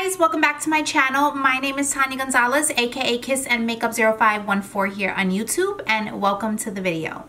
guys, welcome back to my channel. My name is Tanya Gonzalez, aka Kiss and Makeup 0514 here on YouTube, and welcome to the video.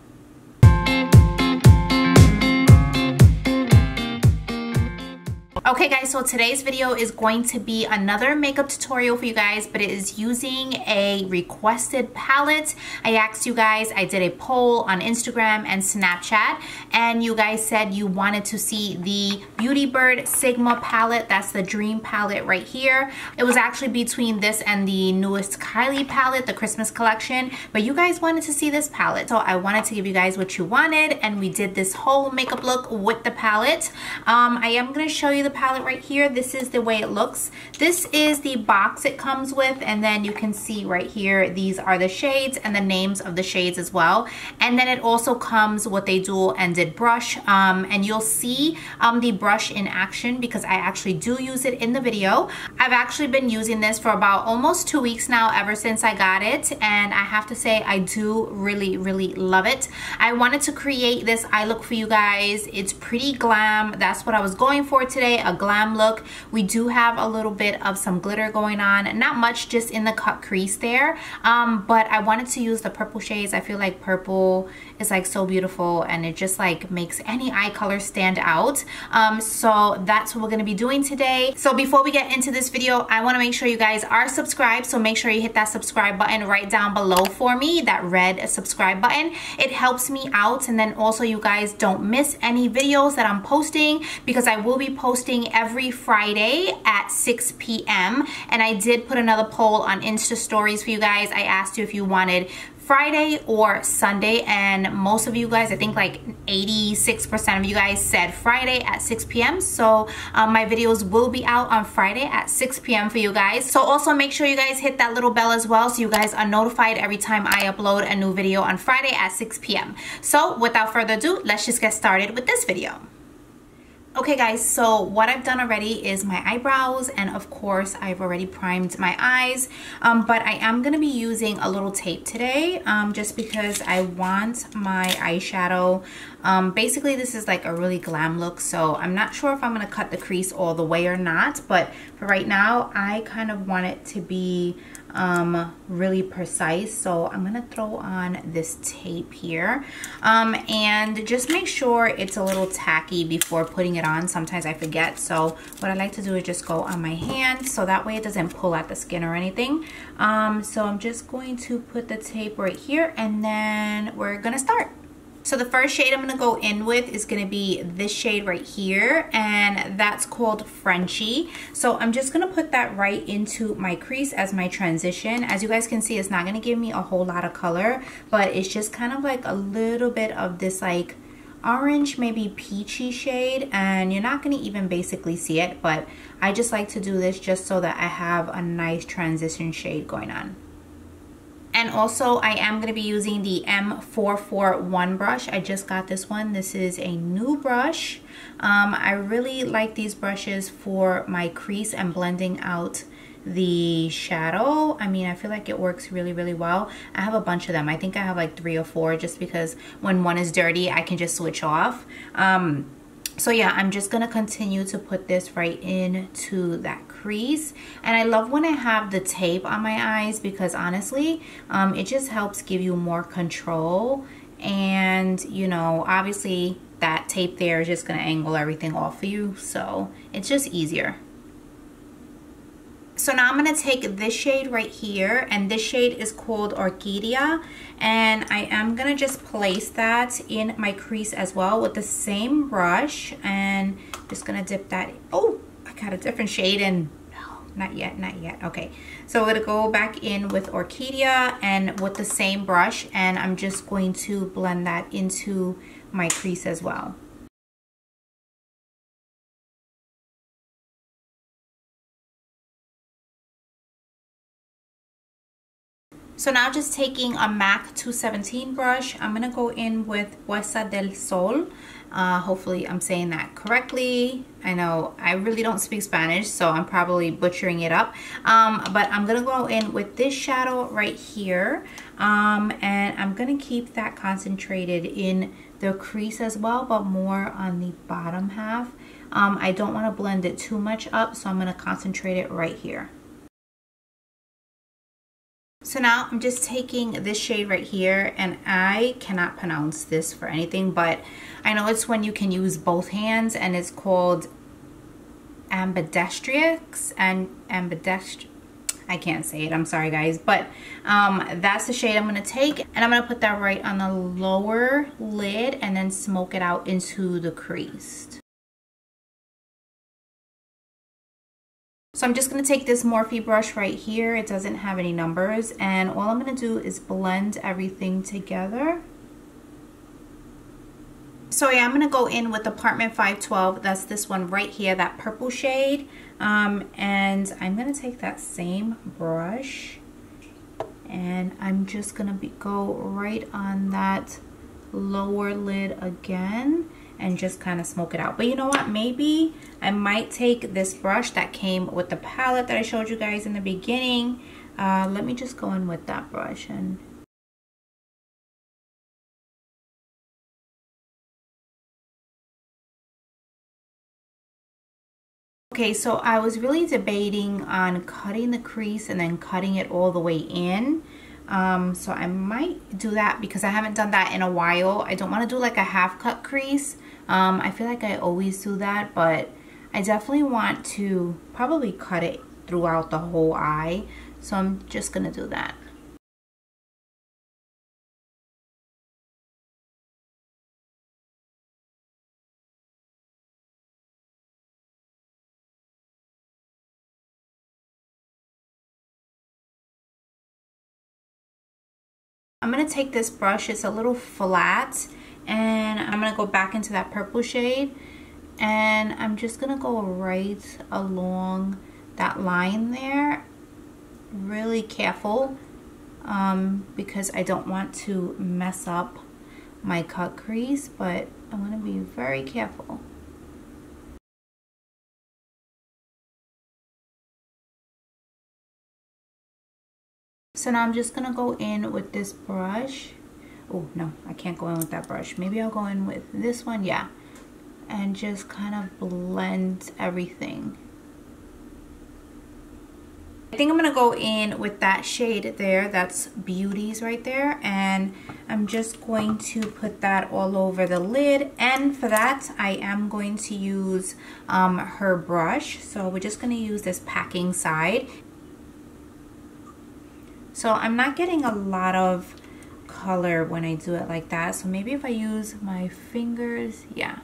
Okay guys, so today's video is going to be another makeup tutorial for you guys, but it is using a requested palette. I asked you guys, I did a poll on Instagram and Snapchat, and you guys said you wanted to see the Beautyybird Sigma palette. That's the dream palette right here. It was actually between this and the newest Kylie palette, the Christmas collection, but you guys wanted to see this palette. So I wanted to give you guys what you wanted, and we did this whole makeup look with the palette. I am going to show you the palette right here. This is the way it looks. This is the box it comes with, and then you can see right here these are the shades and the names of the shades as well. And then it also comes with a dual-ended brush, and you'll see the brush in action because I actually do use it in the video. I've actually been using this for about almost 2 weeks now, ever since I got it, and I have to say I do really love it. I wanted to create this eye look for you guys. It's pretty glam. That's what I was going for today, a glam look. We do have a little bit of some glitter going on, not much, just in the cut crease there, but I wanted to use the purple shades. I feel like purple is like so beautiful, and it just like makes any eye color stand out. So that's what we're going to be doing today. So before we get into this video, I want to make sure you guys are subscribed, so make sure you hit that subscribe button right down below for me, that red subscribe button. It helps me out, and then also you guys don't miss any videos that I'm posting, because I will be posting every Friday at 6 p.m. and I did put another poll on Insta stories for you guys. I asked you if you wanted Friday or Sunday, and most of you guys, I think like 86% of you guys said Friday at 6 p.m. So my videos will be out on Friday at 6 p.m. for you guys. So also make sure you guys hit that little bell as well, so you guys are notified every time I upload a new video on Friday at 6 p.m. So without further ado, let's just get started with this video. Okay guys, so what I've done already is my eyebrows, and of course I've already primed my eyes, but I am going to be using a little tape today, just because I want my eyeshadow. Basically this is like a really glam look, so I'm not sure if I'm going to cut the crease all the way or not, but for right now I kind of want it to be really precise. So I'm gonna throw on this tape here, and just make sure it's a little tacky before putting it on. Sometimes I forget, so what I like to do is just go on my hand, so that way it doesn't pull at the skin or anything. So I'm just going to put the tape right here, and then we're gonna start. So the first shade I'm going to go in with is going to be this shade right here, and that's called Frenchie. So I'm just going to put that right into my crease as my transition. As you guys can see, it's not going to give me a whole lot of color, but it's just kind of like a little bit of this like orange, maybe peachy shade, and you're not going to even basically see it, but I just like to do this just so that I have a nice transition shade going on. And also I am going to be using the M441 brush. I just got this one. This is a new brush. I really like these brushes for my crease and blending out the shadow. I mean, I feel like it works really well. I have a bunch of them. I think I have like 3 or 4, just because when one is dirty I can just switch off. So yeah, I'm just gonna continue to put this right into that crease. And I love when I have the tape on my eyes, because honestly, it just helps give you more control. And you know, obviously that tape there is just gonna angle everything off for you, so it's just easier. So now I'm going to take this shade right here, and this shade is called Orchidea, and I am going to just place that in my crease as well with the same brush, and just going to dip that. Oh, I got a different shade, and no, not yet. Okay, so I'm going to go back in with Orchidea and with the same brush, and I'm just going to blend that into my crease as well. So now just taking a MAC 217 brush, I'm going to go in with Puesta del Sol. Hopefully I'm saying that correctly. I know I really don't speak Spanish, so I'm probably butchering it up. But I'm going to go in with this shadow right here. And I'm going to keep that concentrated in the crease as well, but more on the bottom half. I don't want to blend it too much up, so I'm going to concentrate it right here. So now I'm just taking this shade right here, and I cannot pronounce this for anything, but I know it's when you can use both hands, and it's called ambidextrous and ambidextrous. I can't say it, I'm sorry guys, but that's the shade I'm going to take, and I'm going to put that right on the lower lid and then smoke it out into the crease. So I'm just going to take this Morphe brush right here. It doesn't have any numbers, and all I'm going to do is blend everything together. So yeah, I'm going to go in with Apartment 512. That's this one right here, that purple shade. And I'm going to take that same brush, and I'm just going to go right on that lower lid again and just kind of smoke it out. But you know what, maybe I might take this brush that came with the palette that I showed you guys in the beginning. Let me just go in with that brush and okay, so I was really debating on cutting the crease and then cutting it all the way in. So I might do that because I haven't done that in a while. I don't want to do like a half cut crease. I feel like I always do that, but I definitely want to probably cut it throughout the whole eye. So I'm just gonna do that. I'm going to take this brush, it's a little flat, and I'm going to go back into that purple shade, and I'm just going to go right along that line there, really careful, because I don't want to mess up my cut crease, but I want to be very careful. So now I'm just going to go in with this brush. Oh, no, I can't go in with that brush. Maybe I'll go in with this one, yeah. And just kind of blend everything. I think I'm going to go in with that shade there. That's Beauty's right there. And I'm just going to put that all over the lid. And for that, I am going to use her brush. So we're just going to use this packing side. So I'm not getting a lot of color when I do it like that. So maybe if I use my fingers, yeah.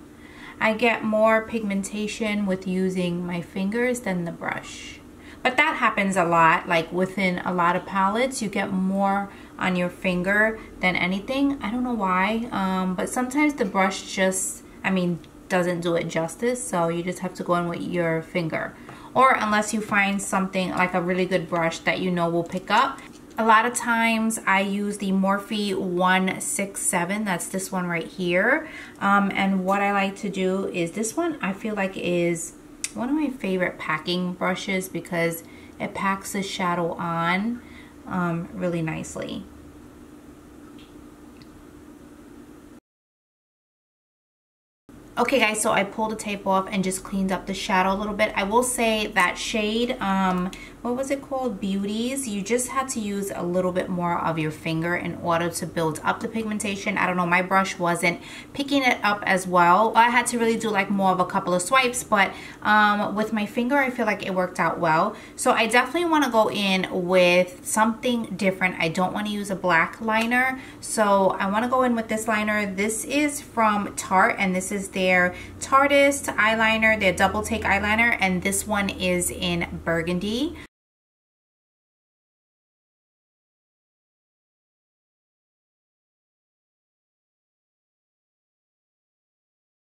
I get more pigmentation with using my fingers than the brush. But that happens a lot, like within a lot of palettes, you get more on your finger than anything. I don't know why, but sometimes the brush just, doesn't do it justice. So you just have to go in with your finger. Or unless you find something like a really good brush that you know will pick up. A lot of times I use the Morphe 167, that's this one right here. And what I like to do is this one, I feel like is one of my favorite packing brushes because it packs the shadow on really nicely. Okay guys, so I pulled the tape off and just cleaned up the shadow a little bit. I will say that shade, what was it called? Beauty's. You just had to use a little bit more of your finger in order to build up the pigmentation. I don't know, my brush wasn't picking it up as well. I had to really do like more of a couple of swipes, but with my finger, I feel like it worked out well. So I definitely want to go in with something different. I don't want to use a black liner. So I want to go in with this liner. This is from Tarte, and this is their Tarteist eyeliner, their double take eyeliner, and this one is in burgundy.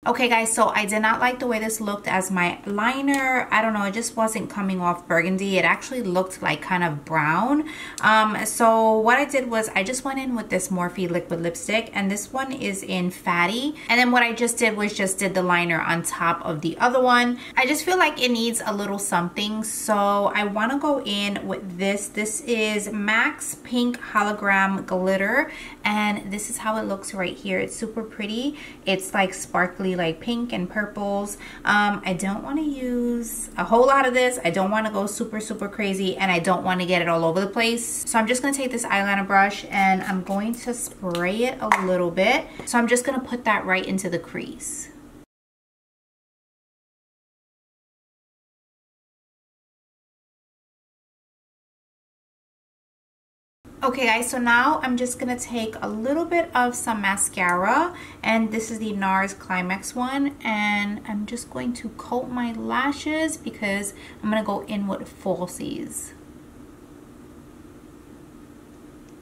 Okay guys, so I did not like the way this looked as my liner. I don't know, it just wasn't coming off burgundy. It actually looked like kind of brown. So what I did was I just went in with this Morphe liquid lipstick, and this one is in Fatty. And then what I just did was just did the liner on top of the other one. I just feel like it needs a little something, so I want to go in with this. This is Max Pink Hologram Glitter, and this is how it looks right here. It's super pretty. It's like sparkly really like pink and purples. I don't want to use a whole lot of this. I don't want to go super crazy, and I don't want to get it all over the place. So I'm just going to take this eyeliner brush and I'm going to spray it a little bit. So I'm just going to put that right into the crease. Okay guys, so now I'm just gonna take a little bit of some mascara, and this is the NARS Climax one, and I'm just going to coat my lashes because I'm gonna go in with falsies.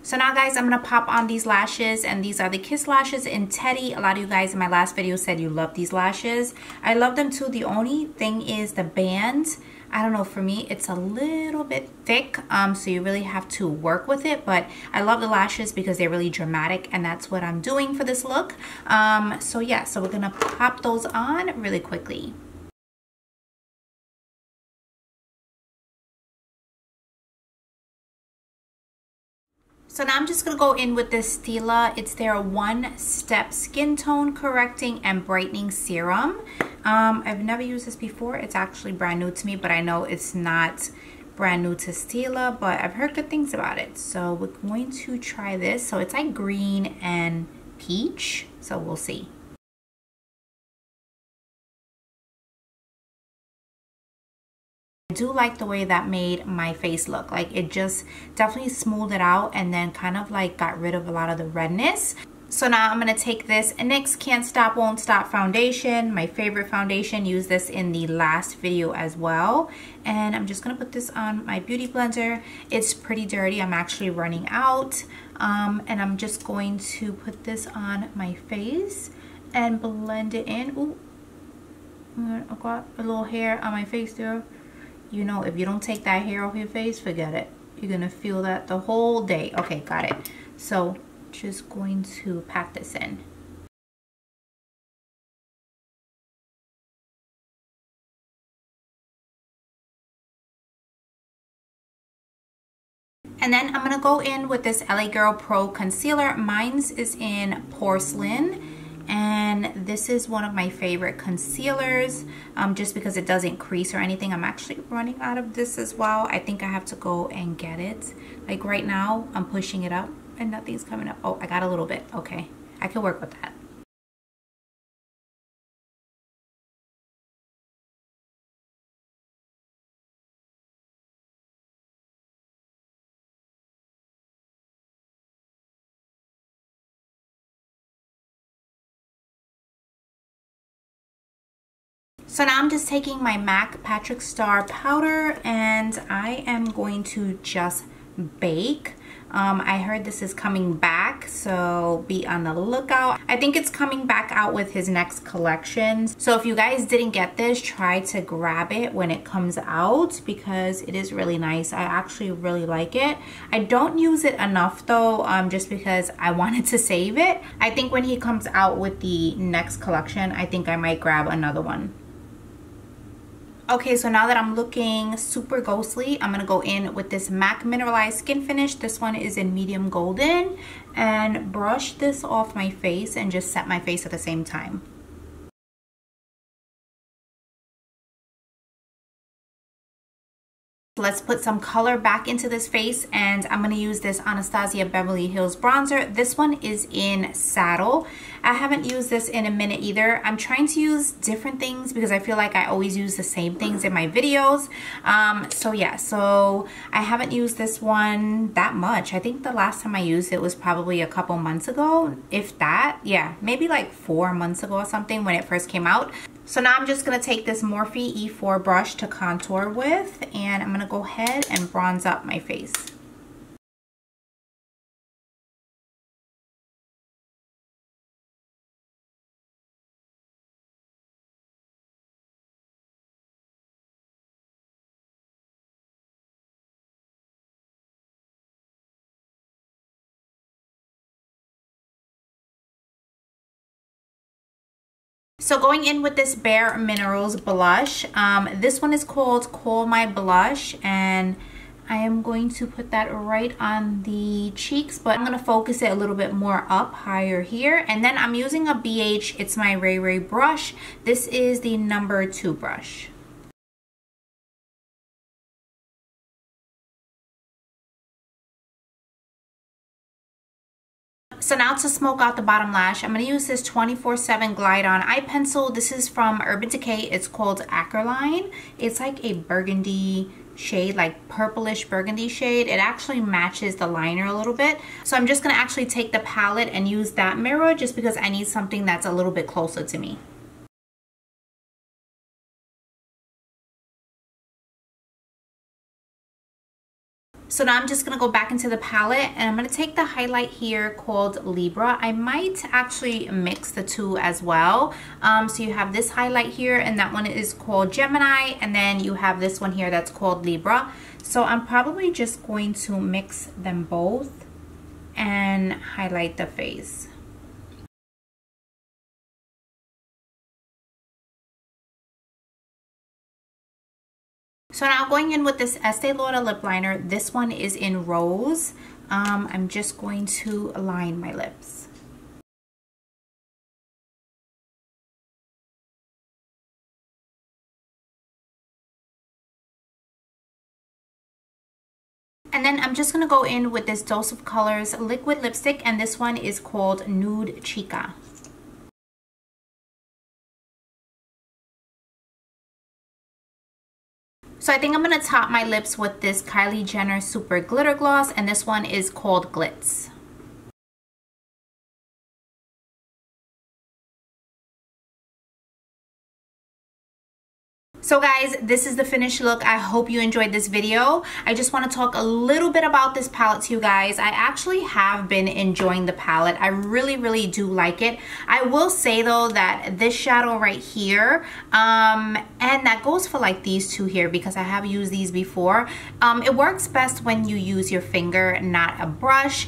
So now guys, I'm gonna pop on these lashes, and these are the Kiss lashes in Teddy. A lot of you guys in my last video said you love these lashes. I love them too. The only thing is the band. I don't know, for me it's a little bit thick, so you really have to work with it, but I love the lashes because they're really dramatic, and that's what I'm doing for this look. So yeah, so we're gonna pop those on really quickly. So now I'm just going to go in with this Stila. It's their one-step skin tone correcting and brightening serum. I've never used this before. It's actually brand new to me, but I know it's not brand new to Stila, but I've heard good things about it. So we're going to try this. So it's like green and peach, so we'll see. I do like the way that made my face look. Like, it just definitely smoothed it out and then kind of like got rid of a lot of the redness. So now I'm going to take this NYX Can't Stop Won't Stop foundation, my favorite foundation. Used this in the last video as well, and I'm just going to put this on my beauty blender. It's pretty dirty. I'm actually running out, and I'm just going to put this on my face and blend it in. Ooh, I got a little hair on my face there. You know, if you don't take that hair off your face, forget it. You're gonna feel that the whole day. Okay, got it. So just going to pat this in. And then I'm gonna go in with this LA Girl Pro Concealer. Mine's is in Porcelain. And this is one of my favorite concealers, just because it doesn't crease or anything. I'm actually running out of this as well. I think I have to go and get it. Like right now, I'm pushing it up and nothing's coming up. Oh, I got a little bit. Okay, I can work with that. So now I'm just taking my MAC Patrick Star powder, and I am going to just bake. I heard this is coming back, so be on the lookout. I think it's coming back out with his next collection. So if you guys didn't get this, try to grab it when it comes out because it is really nice. I actually really like it. I don't use it enough though, just because I wanted to save it. I think when he comes out with the next collection, I think I might grab another one. Okay, so now that I'm looking super ghostly, I'm gonna go in with this MAC Mineralized Skin Finish. This one is in medium golden, and brush this off my face and just set my face at the same time. Let's put some color back into this face, and I'm going to use this Anastasia Beverly Hills bronzer. This one is in Saddle. I haven't used this in a minute either. I'm trying to use different things because I feel like I always use the same things in my videos. So yeah, so I haven't used this one that much. I think the last time I used it was probably a couple months ago, if that. Yeah, maybe like 4 months ago or something when it first came out. So now I'm just going to take this Morphe E4 brush to contour with, and I'm going to go ahead and bronze up my face. So going in with this Bare Minerals blush, this one is called Call My Blush, and I am going to put that right on the cheeks, but I'm going to focus it a little bit more up higher here. And then I'm using a BH. It's my Ray Ray brush. This is the number 2 brush. So now to smoke out the bottom lash, I'm going to use this 24/7 Glide On Eye Pencil. This is from Urban Decay. It's called Acroline. It's like a burgundy shade, like purplish burgundy shade. It actually matches the liner a little bit. So I'm just going to actually take the palette and use that mirror just because I need something that's a little bit closer to me. So now I'm just going to go back into the palette and I'm going to take the highlight here called Libra. I might actually mix the two as well. So you have this highlight here and that one is called Gemini, and then you have this one here that's called Libra. So I'm probably just going to mix them both and highlight the face. So now going in with this Estee Lauder lip liner, this one is in Rose. I'm just going to line my lips. And then I'm just going to go in with this Dose of Colors liquid lipstick, and this one is called Nude Chica. So I think I'm going to top my lips with this Kylie Jenner Super Glitter Gloss, and this one is called Glitz. So guys, this is the finished look. I hope you enjoyed this video. I just want to talk a little bit about this palette to you guys. I actually have been enjoying the palette. I really do like it. I will say though that this shadow right here, and that goes for like these two here because I have used these before. It works best when you use your finger, not a brush.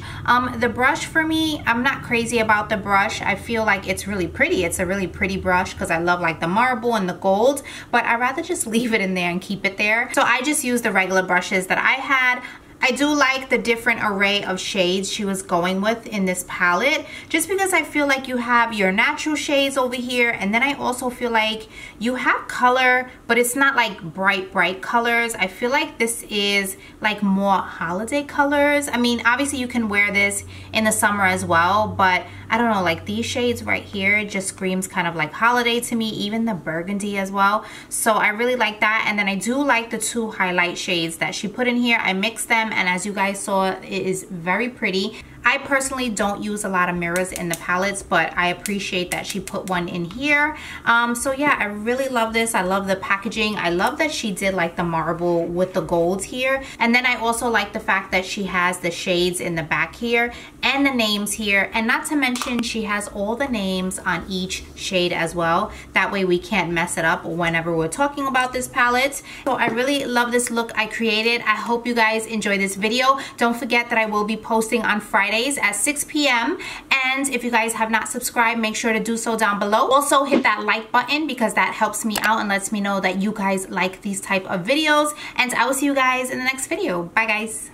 The brush for me, I'm not crazy about the brush. I feel like it's really pretty. It's a really pretty brush because I love like the marble and the gold, but I rather just leave it in there and keep it there. So I just use the regular brushes that I had. I do like the different array of shades she was going with in this palette, just because I feel like you have your natural shades over here, and then I also feel like you have color, but it's not like bright colors. I feel like this is like more holiday colors. I mean, obviously you can wear this in the summer as well, but I don't know, like these shades right here just screams kind of like holiday to me, even the burgundy as well. So I really like that. And then I do like the two highlight shades that she put in here. I mixed them, and as you guys saw, it is very pretty. I personally don't use a lot of mirrors in the palettes, but I appreciate that she put one in here. So yeah, I really love this. I love the packaging. I love that she did like the marble with the gold here. And then I also like the fact that she has the shades in the back here and the names here. And not to mention, she has all the names on each shade as well. That way we can't mess it up whenever we're talking about this palette. So I really love this look I created. I hope you guys enjoy this video. Don't forget that I will be posting on Friday at 6 p.m. and if you guys have not subscribed, make sure to do so down below. Also hit that like button because that helps me out and lets me know that you guys like these type of videos, and I will see you guys in the next video. Bye guys.